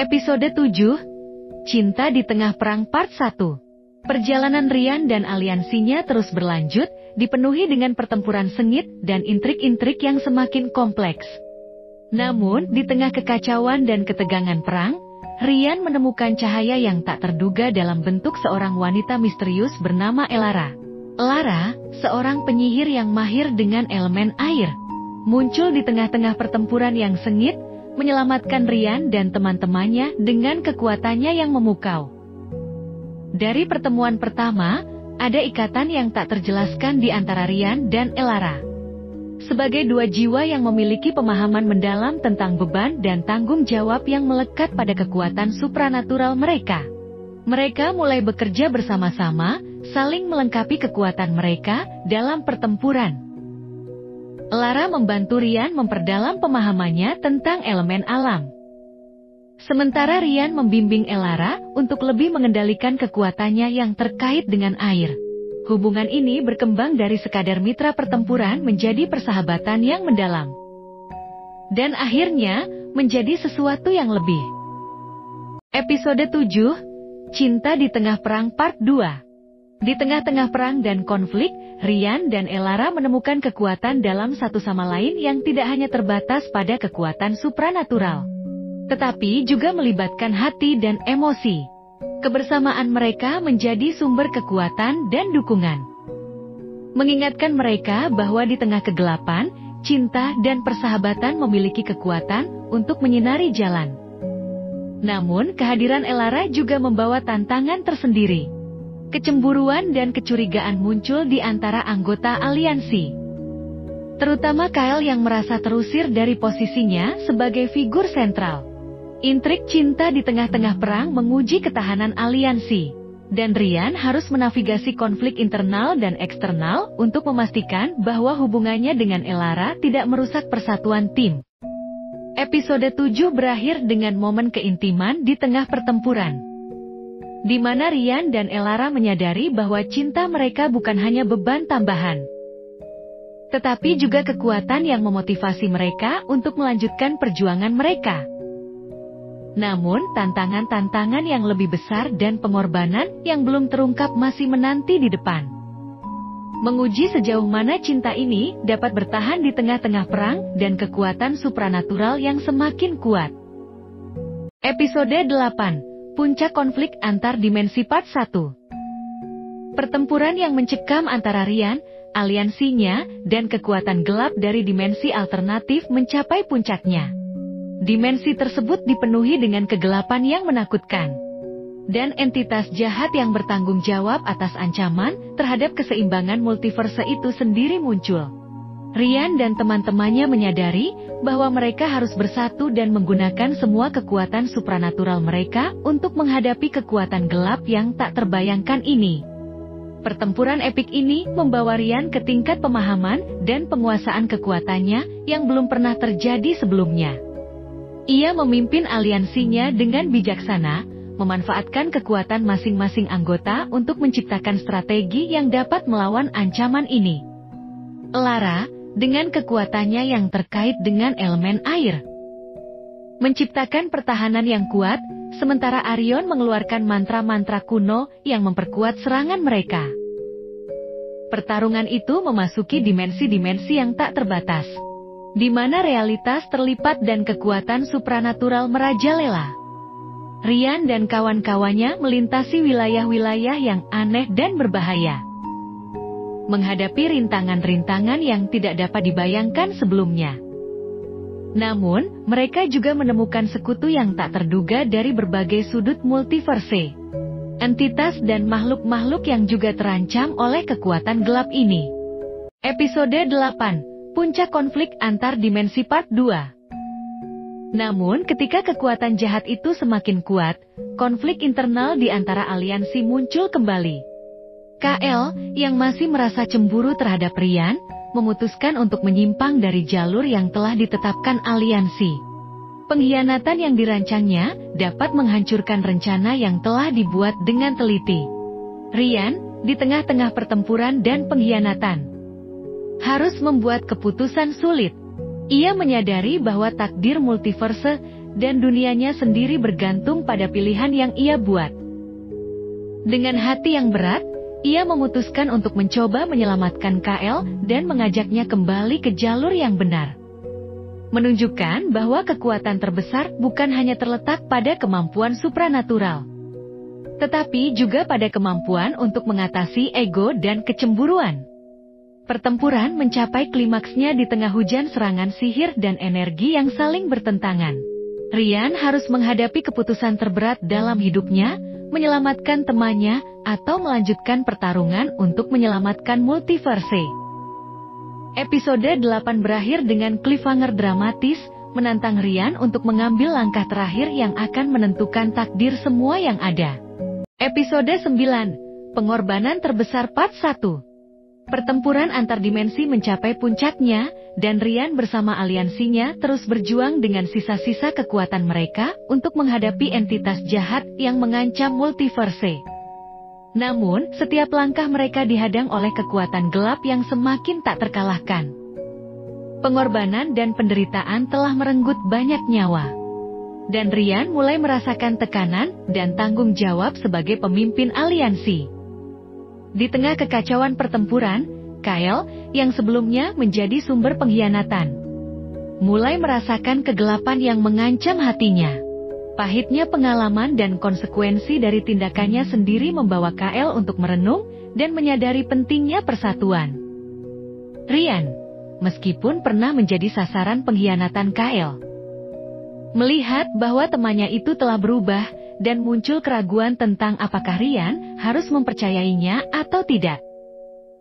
Episode 7, Cinta di Tengah Perang Part 1. Perjalanan Ryan dan aliansinya terus berlanjut, dipenuhi dengan pertempuran sengit dan intrik-intrik yang semakin kompleks. Namun, di tengah kekacauan dan ketegangan perang, Ryan menemukan cahaya yang tak terduga dalam bentuk seorang wanita misterius bernama Elara. Elara, seorang penyihir yang mahir dengan elemen air, muncul di tengah-tengah pertempuran yang sengit, menyelamatkan Ryan dan teman-temannya dengan kekuatannya yang memukau. Dari pertemuan pertama, ada ikatan yang tak terjelaskan di antara Ryan dan Elara. Sebagai dua jiwa yang memiliki pemahaman mendalam tentang beban dan tanggung jawab yang melekat pada kekuatan supranatural mereka. Mereka mulai bekerja bersama-sama, saling melengkapi kekuatan mereka dalam pertempuran. Elara membantu Ryan memperdalam pemahamannya tentang elemen alam. Sementara Ryan membimbing Elara untuk lebih mengendalikan kekuatannya yang terkait dengan air. Hubungan ini berkembang dari sekadar mitra pertempuran menjadi persahabatan yang mendalam. Dan akhirnya, menjadi sesuatu yang lebih. Episode 7, Cinta di Tengah Perang Part 2. Di tengah-tengah perang dan konflik, Ryan dan Elara menemukan kekuatan dalam satu sama lain yang tidak hanya terbatas pada kekuatan supranatural, tetapi juga melibatkan hati dan emosi. Kebersamaan mereka menjadi sumber kekuatan dan dukungan, mengingatkan mereka bahwa di tengah kegelapan, cinta dan persahabatan memiliki kekuatan untuk menyinari jalan. Namun, kehadiran Elara juga membawa tantangan tersendiri. Kecemburuan dan kecurigaan muncul di antara anggota aliansi, terutama Kyle yang merasa terusir dari posisinya sebagai figur sentral. Intrik cinta di tengah-tengah perang menguji ketahanan aliansi, dan Ryan harus menavigasi konflik internal dan eksternal untuk memastikan bahwa hubungannya dengan Elara tidak merusak persatuan tim. Episode 7 berakhir dengan momen keintiman di tengah pertempuran, di mana Ryan dan Elara menyadari bahwa cinta mereka bukan hanya beban tambahan, tetapi juga kekuatan yang memotivasi mereka untuk melanjutkan perjuangan mereka. Namun, tantangan-tantangan yang lebih besar dan pengorbanan yang belum terungkap masih menanti di depan. Menguji sejauh mana cinta ini dapat bertahan di tengah-tengah perang dan kekuatan supranatural yang semakin kuat. Episode 8, Puncak Konflik Antar Dimensi Part 1. Pertempuran yang mencekam antara Ryan, aliansinya, dan kekuatan gelap dari dimensi alternatif mencapai puncaknya. Dimensi tersebut dipenuhi dengan kegelapan yang menakutkan, dan entitas jahat yang bertanggung jawab atas ancaman terhadap keseimbangan multiverse itu sendiri muncul. Ryan dan teman-temannya menyadari bahwa mereka harus bersatu dan menggunakan semua kekuatan supranatural mereka untuk menghadapi kekuatan gelap yang tak terbayangkan ini. Pertempuran epik ini membawa Ryan ke tingkat pemahaman dan penguasaan kekuatannya yang belum pernah terjadi sebelumnya. Ia memimpin aliansinya dengan bijaksana, memanfaatkan kekuatan masing-masing anggota untuk menciptakan strategi yang dapat melawan ancaman ini. Elara, dengan kekuatannya yang terkait dengan elemen air, menciptakan pertahanan yang kuat, sementara Arion mengeluarkan mantra-mantra kuno yang memperkuat serangan mereka. Pertarungan itu memasuki dimensi-dimensi yang tak terbatas, di mana realitas terlipat dan kekuatan supranatural merajalela. Ryan dan kawan-kawannya melintasi wilayah-wilayah yang aneh dan berbahaya, menghadapi rintangan-rintangan yang tidak dapat dibayangkan sebelumnya. Namun, mereka juga menemukan sekutu yang tak terduga dari berbagai sudut multiverse. Entitas dan makhluk-makhluk yang juga terancam oleh kekuatan gelap ini. Episode 8, Puncak Konflik Antar Dimensi Part 2. Namun, ketika kekuatan jahat itu semakin kuat, konflik internal di antara aliansi muncul kembali. Kyle, yang masih merasa cemburu terhadap Ryan, memutuskan untuk menyimpang dari jalur yang telah ditetapkan aliansi. Pengkhianatan yang dirancangnya dapat menghancurkan rencana yang telah dibuat dengan teliti. Ryan, di tengah-tengah pertempuran dan pengkhianatan, harus membuat keputusan sulit. Ia menyadari bahwa takdir multiverse dan dunianya sendiri bergantung pada pilihan yang ia buat. Dengan hati yang berat, ia memutuskan untuk mencoba menyelamatkan Kael dan mengajaknya kembali ke jalur yang benar. Menunjukkan bahwa kekuatan terbesar bukan hanya terletak pada kemampuan supranatural, tetapi juga pada kemampuan untuk mengatasi ego dan kecemburuan. Pertempuran mencapai klimaksnya di tengah hujan serangan sihir dan energi yang saling bertentangan. Rian harus menghadapi keputusan terberat dalam hidupnya, menyelamatkan temannya, atau melanjutkan pertarungan untuk menyelamatkan multiverse. Episode 8 berakhir dengan cliffhanger dramatis, menantang Rian untuk mengambil langkah terakhir yang akan menentukan takdir semua yang ada. Episode 9, Pengorbanan Terbesar Part 1. Pertempuran antar dimensi mencapai puncaknya, dan Rian bersama aliansinya terus berjuang dengan sisa-sisa kekuatan mereka untuk menghadapi entitas jahat yang mengancam multiverse. Namun, setiap langkah mereka dihadang oleh kekuatan gelap yang semakin tak terkalahkan. Pengorbanan dan penderitaan telah merenggut banyak nyawa. Dan Rian mulai merasakan tekanan dan tanggung jawab sebagai pemimpin aliansi. Di tengah kekacauan pertempuran, Kael, yang sebelumnya menjadi sumber pengkhianatan, mulai merasakan kegelapan yang mengancam hatinya. Pahitnya pengalaman dan konsekuensi dari tindakannya sendiri membawa Kael untuk merenung dan menyadari pentingnya persatuan. Rian, meskipun pernah menjadi sasaran pengkhianatan Kael, melihat bahwa temannya itu telah berubah, dan muncul keraguan tentang apakah Rian harus mempercayainya atau tidak.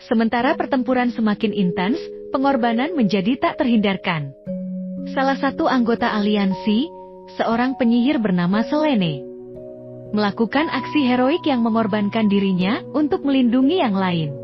Sementara pertempuran semakin intens, pengorbanan menjadi tak terhindarkan. Salah satu anggota aliansi, seorang penyihir bernama Selene, melakukan aksi heroik yang mengorbankan dirinya untuk melindungi yang lain.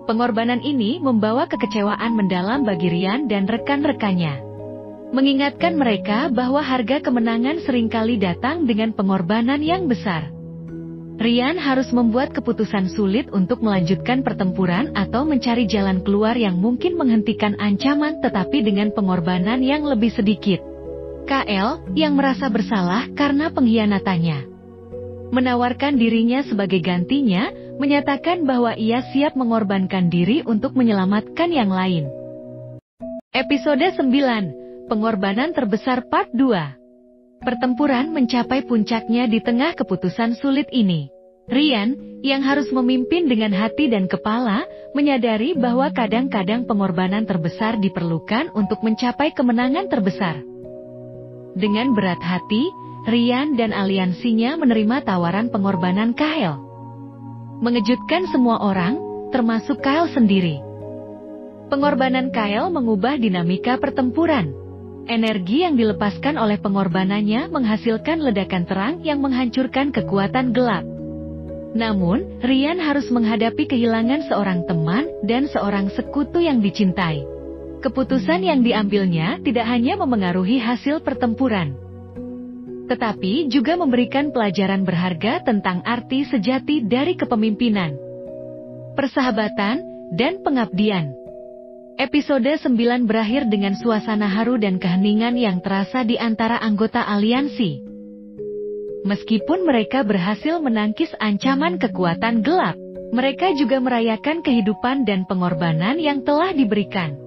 Pengorbanan ini membawa kekecewaan mendalam bagi Rian dan rekan-rekannya, mengingatkan mereka bahwa harga kemenangan seringkali datang dengan pengorbanan yang besar. Rian harus membuat keputusan sulit untuk melanjutkan pertempuran atau mencari jalan keluar yang mungkin menghentikan ancaman tetapi dengan pengorbanan yang lebih sedikit. Kael, yang merasa bersalah karena pengkhianatannya, menawarkan dirinya sebagai gantinya, menyatakan bahwa ia siap mengorbankan diri untuk menyelamatkan yang lain. Episode 9, Pengorbanan Terbesar Part 2. Pertempuran mencapai puncaknya di tengah keputusan sulit ini. Rian, yang harus memimpin dengan hati dan kepala, menyadari bahwa kadang-kadang pengorbanan terbesar diperlukan untuk mencapai kemenangan terbesar. Dengan berat hati, Rian dan aliansinya menerima tawaran pengorbanan Kael. Mengejutkan semua orang, termasuk Kael sendiri. Pengorbanan Kael mengubah dinamika pertempuran. Energi yang dilepaskan oleh pengorbanannya menghasilkan ledakan terang yang menghancurkan kekuatan gelap. Namun, Rian harus menghadapi kehilangan seorang teman dan seorang sekutu yang dicintai. Keputusan yang diambilnya tidak hanya memengaruhi hasil pertempuran, tetapi juga memberikan pelajaran berharga tentang arti sejati dari kepemimpinan, persahabatan, dan pengabdian. Episode 9 berakhir dengan suasana haru dan keheningan yang terasa di antara anggota aliansi. Meskipun mereka berhasil menangkis ancaman kekuatan gelap, mereka juga merayakan kehidupan dan pengorbanan yang telah diberikan.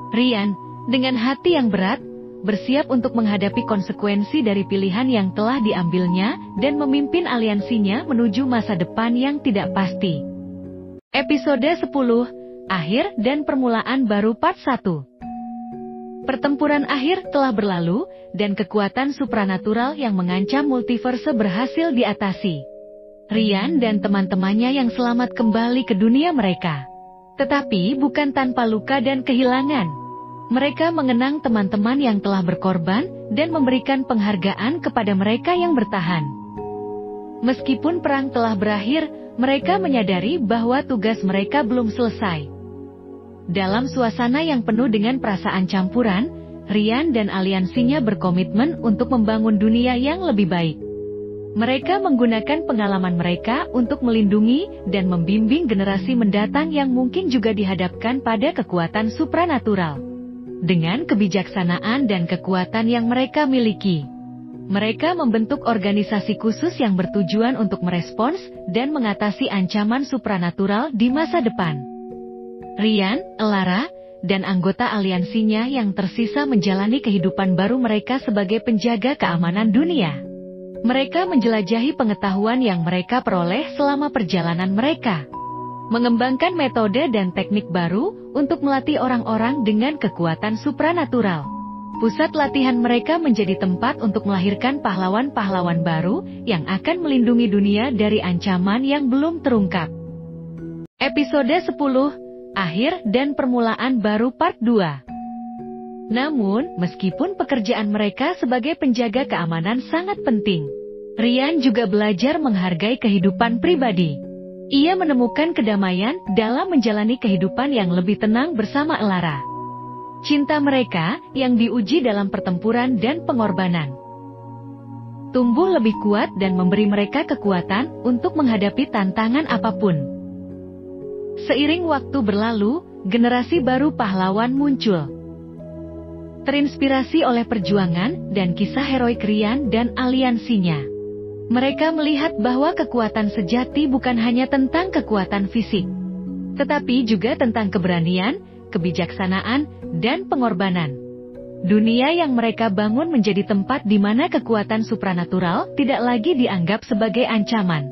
Rian, dengan hati yang berat, bersiap untuk menghadapi konsekuensi dari pilihan yang telah diambilnya dan memimpin aliansinya menuju masa depan yang tidak pasti. Episode 10, Akhir dan Permulaan Baru Part 1. Pertempuran akhir telah berlalu, dan kekuatan supranatural yang mengancam multiverse berhasil diatasi. Rian dan teman-temannya yang selamat kembali ke dunia mereka. Tetapi bukan tanpa luka dan kehilangan. Mereka mengenang teman-teman yang telah berkorban, dan memberikan penghargaan kepada mereka yang bertahan. Meskipun perang telah berakhir, mereka menyadari bahwa tugas mereka belum selesai. Dalam suasana yang penuh dengan perasaan campuran, Rian dan aliansinya berkomitmen untuk membangun dunia yang lebih baik. Mereka menggunakan pengalaman mereka untuk melindungi dan membimbing generasi mendatang yang mungkin juga dihadapkan pada kekuatan supranatural. Dengan kebijaksanaan dan kekuatan yang mereka miliki, mereka membentuk organisasi khusus yang bertujuan untuk merespons dan mengatasi ancaman supranatural di masa depan. Ryan, Elara, dan anggota aliansinya yang tersisa menjalani kehidupan baru mereka sebagai penjaga keamanan dunia. Mereka menjelajahi pengetahuan yang mereka peroleh selama perjalanan mereka, mengembangkan metode dan teknik baru untuk melatih orang-orang dengan kekuatan supranatural. Pusat latihan mereka menjadi tempat untuk melahirkan pahlawan-pahlawan baru yang akan melindungi dunia dari ancaman yang belum terungkap. Episode 10, Akhir dan Permulaan Baru Part 2. Namun, meskipun pekerjaan mereka sebagai penjaga keamanan sangat penting, Ryan juga belajar menghargai kehidupan pribadi. Ia menemukan kedamaian dalam menjalani kehidupan yang lebih tenang bersama Elara. Cinta mereka, yang diuji dalam pertempuran dan pengorbanan, tumbuh lebih kuat dan memberi mereka kekuatan untuk menghadapi tantangan apapun. Seiring waktu berlalu, generasi baru pahlawan muncul. Terinspirasi oleh perjuangan dan kisah heroik Ryan dan aliansinya, mereka melihat bahwa kekuatan sejati bukan hanya tentang kekuatan fisik, tetapi juga tentang keberanian, kebijaksanaan, dan pengorbanan. Dunia yang mereka bangun menjadi tempat di mana kekuatan supranatural tidak lagi dianggap sebagai ancaman,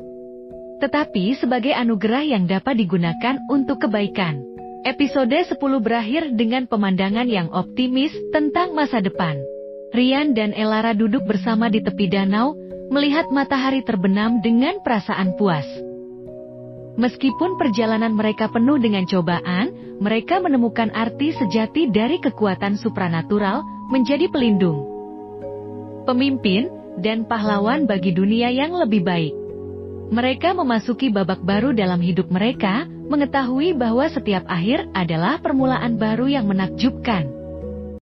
tetapi sebagai anugerah yang dapat digunakan untuk kebaikan. Episode 10 berakhir dengan pemandangan yang optimis tentang masa depan. Ryan dan Elara duduk bersama di tepi danau, melihat matahari terbenam dengan perasaan puas. Meskipun perjalanan mereka penuh dengan cobaan, mereka menemukan arti sejati dari kekuatan supranatural menjadi pelindung, pemimpin, dan pahlawan bagi dunia yang lebih baik. Mereka memasuki babak baru dalam hidup mereka, mengetahui bahwa setiap akhir adalah permulaan baru yang menakjubkan.